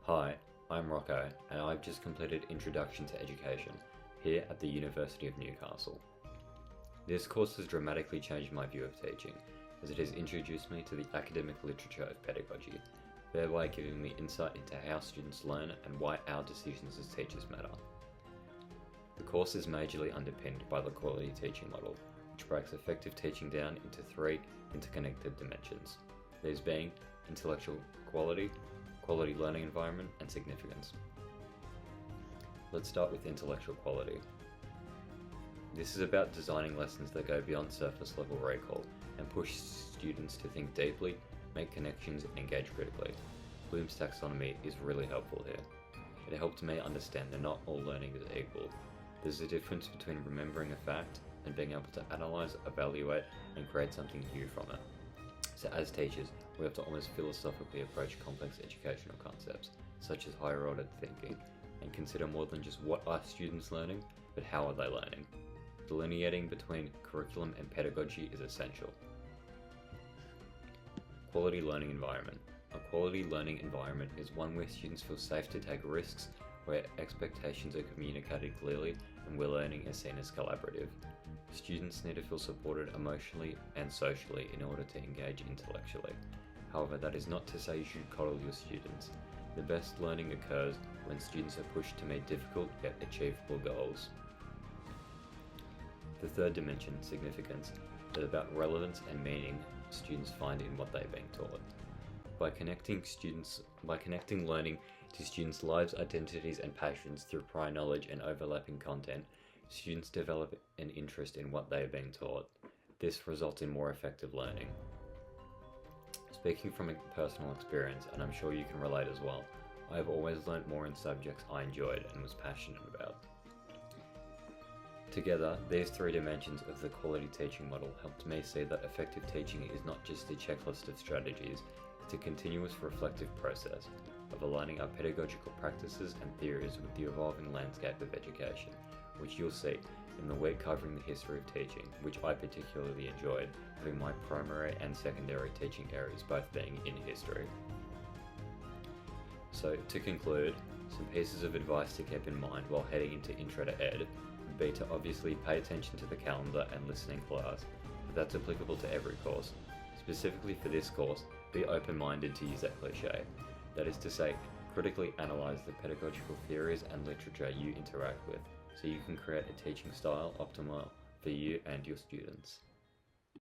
Hi, I'm Rocco, and I've just completed Introduction to Education here at the University of Newcastle. This course has dramatically changed my view of teaching, as it has introduced me to the academic literature of pedagogy, thereby giving me insight into how students learn and why our decisions as teachers matter. The course is majorly underpinned by the quality teaching model, which breaks effective teaching down into three interconnected dimensions, these being intellectual quality, quality learning environment, and significance. Let's start with intellectual quality. This is about designing lessons that go beyond surface level recall and push students to think deeply, make connections, and engage critically. Bloom's taxonomy is really helpful here. It helped me understand that not all learning is equal. There's a difference between remembering a fact and being able to analyze, evaluate, and create something new from it. So as teachers, we have to almost philosophically approach complex educational concepts, such as higher order thinking, and consider more than just what are students learning, but how are they learning. Delineating between curriculum and pedagogy is essential. Quality learning environment. A quality learning environment is one where students feel safe to take risks, where expectations are communicated clearly, and where learning is seen as collaborative. Students need to feel supported emotionally and socially in order to engage intellectually. However, that is not to say you should coddle your students. The best learning occurs when students are pushed to meet difficult yet achievable goals. The third dimension, significance, is about relevance and meaning students find in what they're being taught. By connecting learning to students' lives, identities, and passions through prior knowledge and overlapping content, students develop an interest in what they are being taught. This results in more effective learning. Speaking from a personal experience, and I'm sure you can relate as well, I have always learnt more in subjects I enjoyed and was passionate about. Together, these three dimensions of the quality teaching model helped me see that effective teaching is not just a checklist of strategies, it's a continuous reflective process of aligning our pedagogical practices and theories with the evolving landscape of education, which you'll see in the week covering the history of teaching, which I particularly enjoyed, having my primary and secondary teaching areas both being in history. So to conclude, some pieces of advice to keep in mind while heading into IntroToEd would be to obviously pay attention to the calendar and listening class, but that's applicable to every course. Specifically for this course, be open-minded to use that cliche. That is to say, critically analyze the pedagogical theories and literature you interact with, so you can create a teaching style optimal for you and your students.